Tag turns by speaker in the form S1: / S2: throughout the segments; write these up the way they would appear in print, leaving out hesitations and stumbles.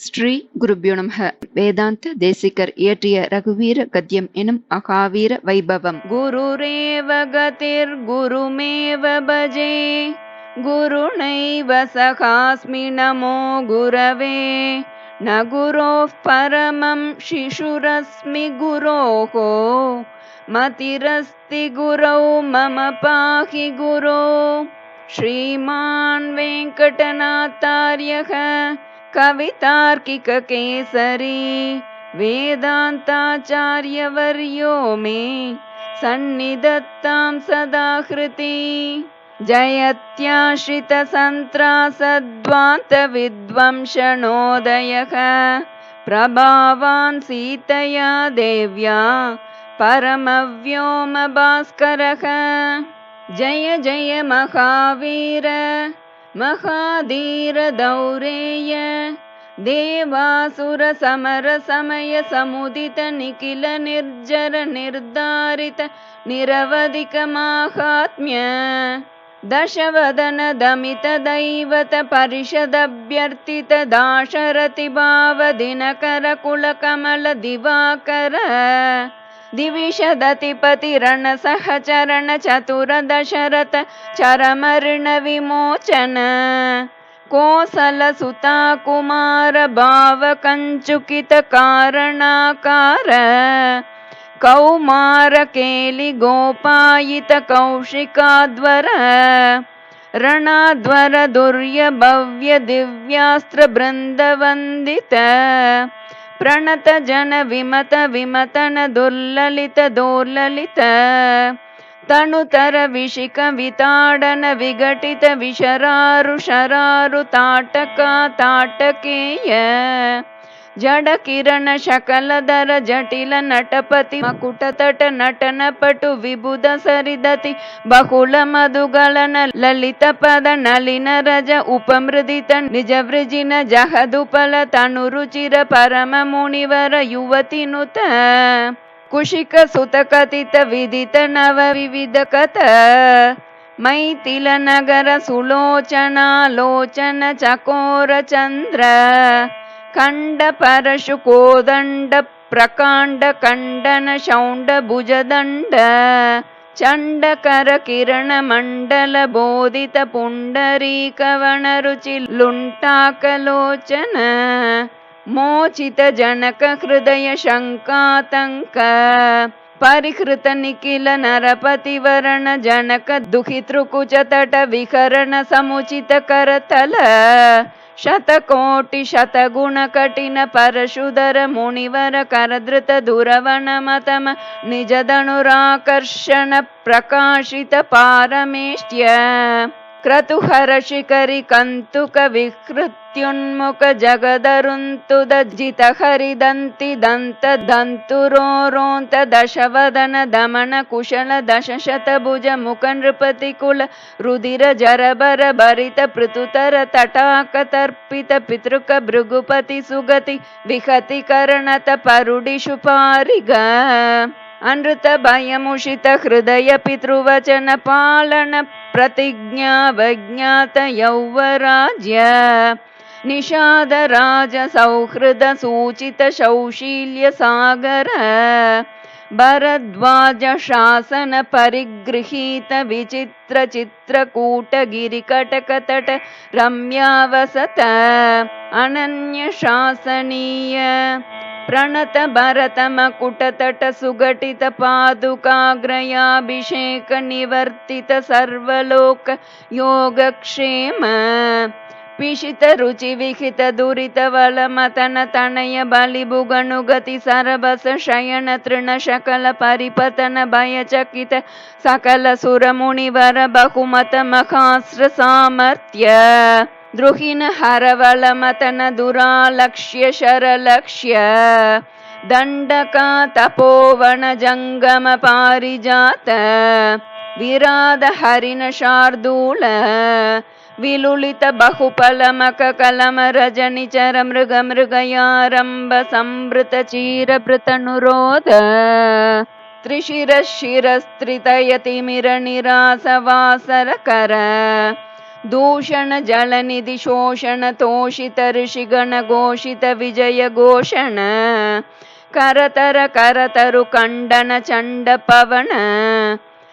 S1: ஸ்ரீ குருப்யோ நமः. வேதாந்த தேசிகர் இயற்றிய ரகுவீர கத்யம் எனும் அகாவீர வைபவம்.
S2: குருரேவ கதிர் குருமேவ பஜே குருணைவ சகாஸ்மி நமோ குரவே ந குரோஃப் பரமம் சிசுரஸ்மி குரோஹோ மதிரஸ்தி குரௌ மம பாஹி குரோ. ஸ்ரீமான் வெங்கடநாத்தார்யः कवितार्किक केसरी वेदांताचार्यवर्यो मे सन्निधत्तां सदा हृति. जयत्याश्रित संत्रासद्वान्त विद्वंशनोदयः प्रभावान् सीतया देव्या परमव्योम भास्करः. जय जय महावीर महाधीर दौरेय देवासुर समर समय समुदित निखिल निर्जर निर्धारित निरवधिक माहात्म्य दशवदन दमित दैवत परिषदभ्यर्थित दाशरथि भाव दिनकर कुल कमल दिवाकर दिविशदतिपति रण सहचरण चतुर दशरथ चरमऋण विमोचन कोसल सुता कुमार भाव कंचुकित कारणाकार कौमार केलि गोपायित कौशिकाध्वर ರಣಧ್ವರ ದುರ್ಯ ಭವ್ಯ ದಿವ್ಯಾಸ್ತ್ರ ಬೃಂದ ವಂದಿತ ಪ್ರಣತ ಜನ ವಿಮತ ವಿಮತನ ದುರ್ಲಲಿತ ದೋರ್ಲಲಿತ ತನುತರ ವಿಶಿಕ ವಿತಾಡನ ವಿಘಟಿತ ವಿಶರಾರು ಶರಾರು ತಾಟಕ ತಾಟಕೇಯ ಜಡ ಕಿರಣ ಶಕಲಧರ ಜಟಿಲ ನಟಪತಿ ಮಕುಟ ತಟ ನಟನ ಪಟು ವಿಬುಧ ಸರಿದತಿ ಬಹುಳ ಮಧುಗಳನ ಲಲಿತ ಪದ ನಲಿನ ರಜ ಉಪಮೃದಿತ ನಿಜ ವೃಜಿನ ಜಹದುಪಲ ತನು ರುಚಿರ ಪರಮ ಮುನಿವರ ಯುವತಿ ನುತ ಕುಶಿಕ ಸುತ ಕಥಿತ ವಿದಿತ ನವ ವಿವಿಧ ಕಥ ಮೈಥಿಲ ನಗರ ಸುಲೋಚನಾ ಲೋಚನ ಚಕೋರ ಚಂದ್ರ ಖಂಡ ಪರಶು ಕೋದಂಡ ಪ್ರಕಾಂಡ ಖಂಡನ ಶೌಂಡ ಭುಜದಂಡ ಚಂಡಕರ ಕಿರಣ ಮಂಡಲ ಬೋಧಿತ ಪುಂಡರೀಕವಣ ರುಚಿ ಲುಂಟಾಕಲೋಚನ ಮೋಚಿತ ಜನಕ ಹೃದಯ ಶಂಕಾತಂಕ ಪರಿಹೃತ ನಿಖಿಲ ನರಪತಿವರಣ ಜನಕ ದುಹಿತೃಕುಚ ತಟ ವಿಕರಣ ಸಮುಚಿತ ಕರತಲ ಶತಕೋಟಿ ಶತಗುಣ ಕಠಿಣ ಪರಶುಧರ ಮುನಿವರ ಕರಧೃತ ದುರವಣ ಮತಮ ನಿಜದನುರಾಕರ್ಷಣ ಪ್ರಕಾಶಿತ ಪಾರಮೇಷ್ಟ್ಯ ಕ್ರತುಹರ ಶಿಖರಿ ಕಂತುಕ ವಿಹೃತ್ಯುನ್ಮುಖ ಜಗದರುಂತುದ ಜಿತ ಹರಿದಂತಿ ದಂತ ದಂತುರೋರೋಂತ ದಶವದನ ದಮನ ಕುಶಲ ದಶಶತಭುಜ ಮುಖ ನೃಪತಿ ಕುಲ ರುದಿರ ಜರಬರ ಭರಿತ ಪೃಥುತರ ತಟಾಕ ತರ್ಪಿತ ಪಿತೃಕ ಭೃಗುಪತಿ ಸುಗತಿ ವಿಹತಿ ಕರ್ಣತ ಪರುಡಿಷು ಪಾರಿಗ ಅನೃತ ಭಯಮುಷಿತ ಹೃದಯ ಪಿತೃವಚನ ಪಾಲನ ಪ್ರತಿಜ್ಞಾ ವಜ್ಞಾತ ಯೌವರಾಜ್ಯ ನಿಷಾದ ರಾಜ ಸೌಹೃದ ಸೂಚಿತ ಶೌಶೀಲ್ಯ ಸಾಗರ ಭರದ್ವಾಜ ಶಾಸನ ಪರಿಗೃಹೀತ ವಿಚಿತ್ರ ಚಿತ್ರಕೂಟ ಗಿರಿ ಕಟಕ ತಟ ರಮ್ಯಾವಸತ ಅನನ್ಯ ಶಾಸನೀಯ ಪ್ರಣತ ಭರತ ಮಕುಟ ತಟ ಸುಘಟಿತ ಪಾದುಕಾಗ್ರಯಾಭಿಷೇಕ ನಿವರ್ತಿತ ಸರ್ವಲೋಕ ಯೋಗಕ್ಷೇಮ ಪಿಶಿತ ರುಚಿ ವಿಹಿತ ದುರಿತ ವಲ ಮತನ ತನಯ ಬಲಿಭುಗನುಗತಿ ಸರಬಸ ಶಯನ ತೃಣ ಶಕಲ ಪರಿಪತನ ಭಯಚಕಿತ ಸಕಲ ಸುರ ಮುನಿವರ ಬಹುಮತ ಮಹಾಸ್ತ್ರ ಸಾಮರ್ಥ್ಯ ದ್ರುಹಿನ ಹರವಳ ಮತನ ದುರಾಲಕ್ಷ್ಯ ಶರಲಕ್ಷ್ಯ ದಂಡಕ ತಪೋವನ ಜಂಗಮ ಪಾರಿಜಾತ ವಿರಾದ ಹರಿನ ಶಾರ್ದೂಲ ವಿಲುಲಿತ ಬಹುಫಲ ಮಕ ಕಲಮ ರಜನಿಚರ ಮೃಗ ಮೃಗಯಾರಂಭ ಸಂವೃತ ಚೀರಭೃತನುರೋಧ ತ್ರಿಶಿರ ಶಿರಸ್ತ್ರಿತಯತಿ ಮಿರ ನಿರಾಸ ವಾಸರ ಕರ दूषण जलनिधि शोषण तोषित ऋषिगण घोषित विजय घोषण करतर करतरु खण्डन चण्ड पवन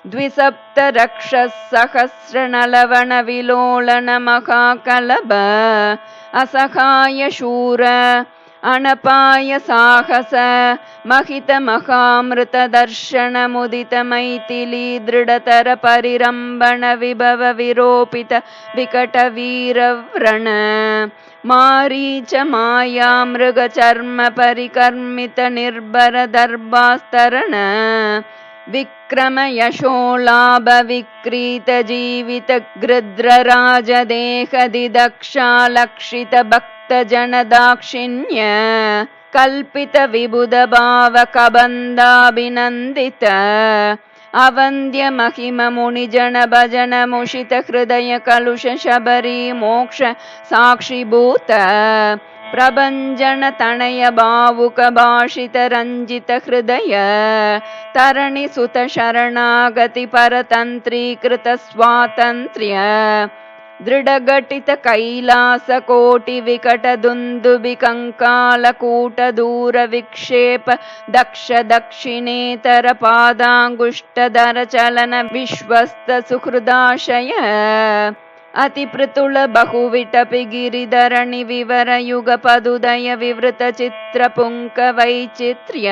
S2: द्विसप्त रक्षः सहस्र नलवण विलोलन महाकलभ असहाय शूर अनपाय साहस महित महामृत दर्शन मुदित मैथिली दृढ़तर परिरंबण विभव विरोपित विकट वीर व्रण मारीच माया मृग चर्म परिकर्मित निर्भर दर्भास्तरण विक्रम यशोलाभ विक्रीत जीवित गृध्र राज देह दिदक्षा लक्षित भक्त जन दाक्षिण्य कल्पित विबुध भाव कबंदाभिनंदित अवंद्य महिम मुनिजन भजन मुषित हृदय कलुष शबरी मोक्ष साक्षिभूत प्रभंजन तनय भावुक भाषित रंजित हृदय तरणि सुत शरणागति परतंत्रीकृत स्वातंत्र्य दृढ़घटित कैलास कोटि विकट दुंदुभि कंकाल कूट दूर विक्षेप दक्ष दक्षिणेतर पादांगुष्ठधर चलन विश्वस्त सुहृदाशय अति पृतुल बहुविटपि गिरिधरणि विवर युग पदुदय विवृत चित्र पुंक वैचित्र्य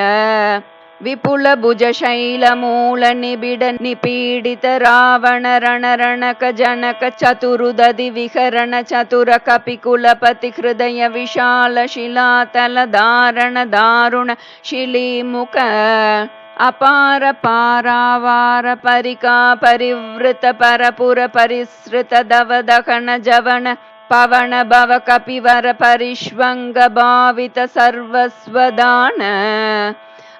S2: विपुल भुज शैल मूल निबिड निपीडित रावण रण रणक जनक चतुरुदधि विहरण चतुर कपिकुलपति हृदय विशाल शिलातल धारण दारुण शिलीमुख अपार पारावार परिका परिवृत परपुर परिसृत दव दहन जवन पवन भव कपिवर परिष्वंग भावित सर्वस्वदान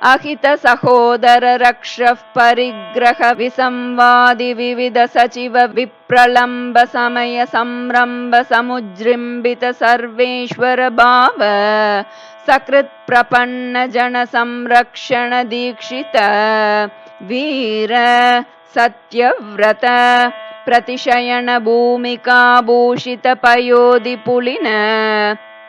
S2: अहित सहोदर रक्ष परिग्रह विसंवादि विविध सचिव विप्रलंब समय संरंभ समुजृंबित सर्वेश्वर भाव सकृत प्रपन्न जन संरक्षण दीक्षित वीर सत्यव्रत प्रतिशयन भूमिका भूषित पयोधि पुलिन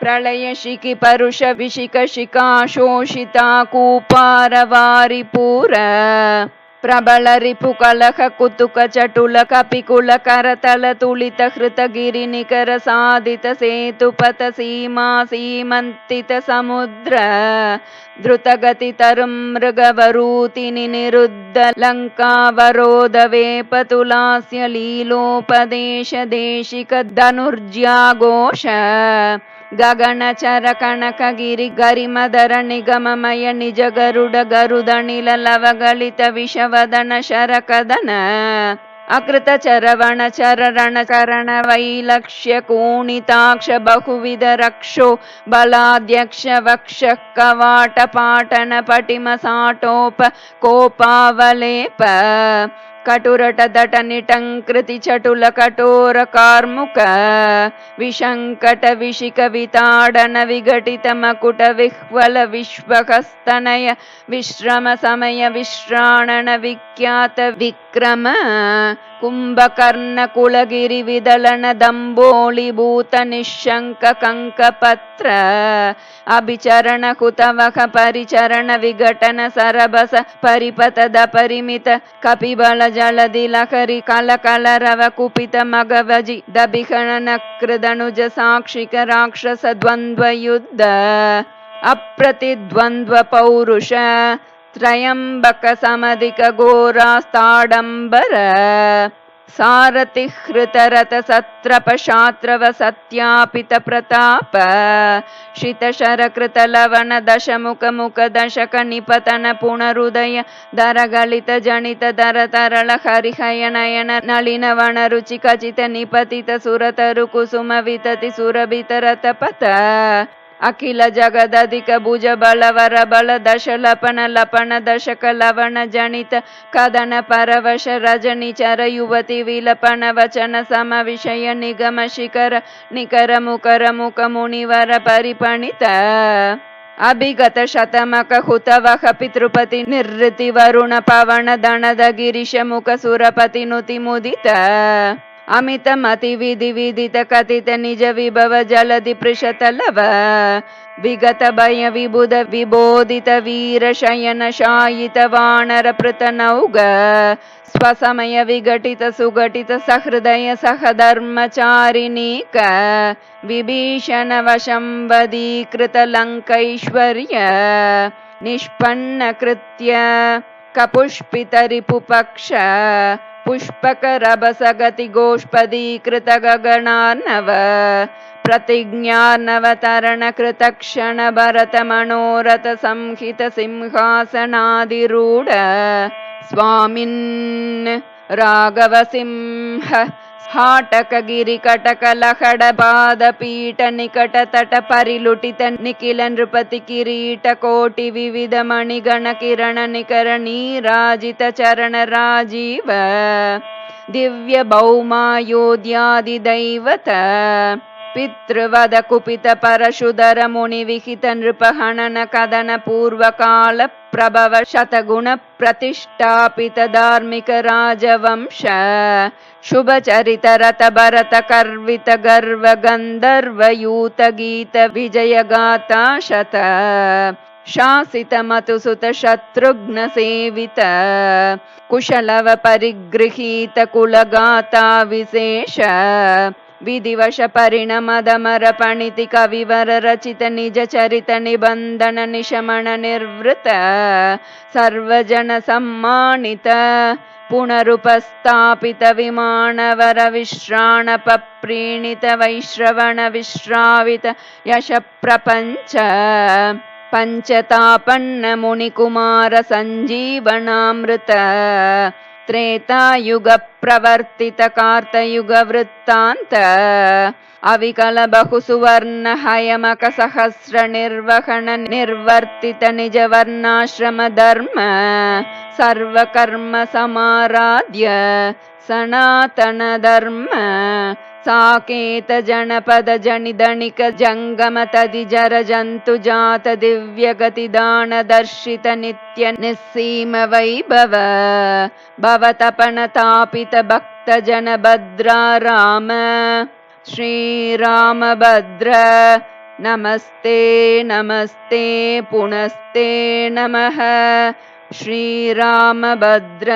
S2: प्रलय शिखि परुष विशिख शिखा शोषिता कूपार वारिपूर प्रबल रिपु कलह कुतुक चटुल कपिकुल करतल तुलित हृत गिरि निकर साधित सेतुपथ सीमा सीमंतित समुद्र द्रुतगति तरुं मृगवरूतिनि निरुद्ध लंकावरोध वेपतुलास्य लीलोपदेश देशिक धनुर्ज्याघोष गगनचर कनक गिरि गरिमधर निगममय निज गरुड गरुदनिल लवगलित विषवदन शरकदन अकृत चरवण चरण करण वैलक्ष्य कूणिताक्ष बहुविध रक्षो बलाध्यक्ष वक्ष कवाट पाटन पटिम साटोप कोपावलेप कटुरट दट निटंकृति चटुल कठोर कार्मुक विशंकट विशिक विताडन विघटित मकुट विह्वल विश्वहस्तनय विश्रम समय विश्राणन विख्यात विक्रम कुंभकर्ण कुलगिरि विदलन दंबोली भूत निशंक कंक पत्र अभिचरण कुतवक परिचरण विघटन सरबस परिपतद परिमित कपिबल जलधि लहरी कल कल रव कुपित मगवजि दभिखनन कृदनुज साक्षिक राक्षस द्वंद्व युद्ध अप्रतिद्वंद्व पौरुष त्रयंबक समधिक घोरास्ताडंबर सारथि हृत रथ सत्रप शात्रव सत्यापित प्रताप श्रित शर कृत लवन दशमुख मुख दशक निपतन पुनरुदय दर गलित जनित दर तरल हरिहय नयन नलिन वन रुचि खचित निपतित सुरतरु कुसुम वितति सुरभित रथपथ अखिल जगदधिक भुज बलवर बल दश लपन लपन दशक लवण जनित कदन परवश रजनी चर युवती विलपन वचन सम विषय निगम शिखर निकर मुकर मुख मुनिवर परिपणित अभिगत शतमक हुतवह पितृपति निर्ऋति वरुण पवन दणद गिरीश मुख सुरपति नुति मुदित अमितमतिविधिविदितकथित निजविभव जलधि पृषतलव विगत भय विबुध विबोधित वीरशयन शायित वानरपृतनौग स्वसमय विघटित सुघटित सहृदय सहधर्मचारिणीक विभीषण वशंवदीकृत लङ्कैश्वर्य निष्पन्न कृत्य कपुष्पित रिपुपक्ष पुष्पक रभसगति गोष्पदीकृत गगनार्णव प्रतिज्ञार्णवतरण कृत क्षण भरत मनोरथ संहित सिंहासनाधिरूढ स्वामिन् राघव सिंह हाटक गिरि कटक लहड पाद पीठ निकट तट परिलुटित निखिल नृपति किरीट कोटि विविध मणिगण किरण निकर नीराजित चरण राजीव दिव्य भौमायोध्यादि दैवत पितृवद कुपित परशुधर मुनि विहित नृप हनन कदन पूर्व काल प्रभव शतगुण प्रतिष्ठापित धार्मिक राजवंश शुभ चरित रत भरत कर्वित गर्व गंधर्व यूत गीत विजय गाथा शत शासित मतुसुत शत्रुघ्न सेवित कुशलव परिगृहीत कुलगाथा विशेष विधिवश परिणमदमर पणिति कविवर रचित निज चरित निबंधन निशमन निर्वृत सर्वजन सम्मानित पुनरुपस्थापित विमानवर विश्राणप प्रीणित वैश्रवण विश्रावित यश प्रपंच पंचतापन्न मुनिकुमार संजीवनामृत त्रेतायुग प्रवर्तित कार्तयुग वृत्तांत अविकल बहु सुवर्ण हयमक सहस्र निर्वहन निर्वर्तित निज वर्णाश्रम धर्म सर्वकर्म समाराध्य सनातन धर्म साकेत जनपद जनिधनिक जंगम तदि जर जंतु जात दिव्य गति दान दर्शित नित्य निस्सीम वैभव भवतपन तापित भक्त जन भद्रा राम श्री राम भद्र नमस्ते नमस्ते पुनस्ते नमः श्री राम भद्र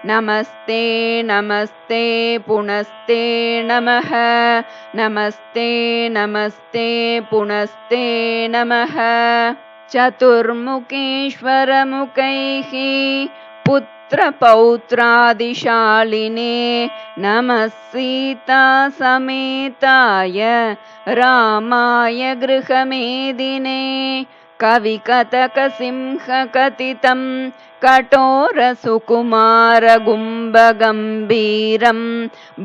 S2: नमस्ते नमस्ते पुनस्ते नमः नमस्ते नमस्ते पुनस्ते नमः चतुर्मुखेश्वर मुखैः पुत्र पौत्रादिशालिने नमः सीता समेताय रामाय गृहमेदिने कविकतक सिंह कथितं कठोर सुकुमार गुम्ब गंभीरं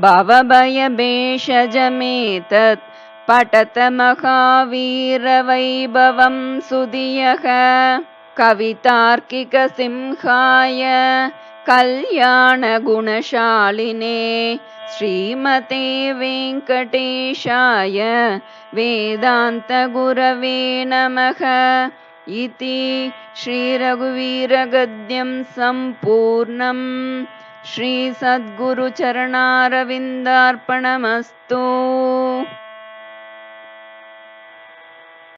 S2: भवभय भेषजमेतत् पठत महावीर वैभवं सुधियः कवितार्किक सिंहाय कल्याण गुणशालिने श्रीमते वेंकटेशाय वेदांत गुरवे नमः इति श्री रघुवीर गद्यं संपूर्णं श्री सद्गुरु चरणारविंदार्पणमस्तु।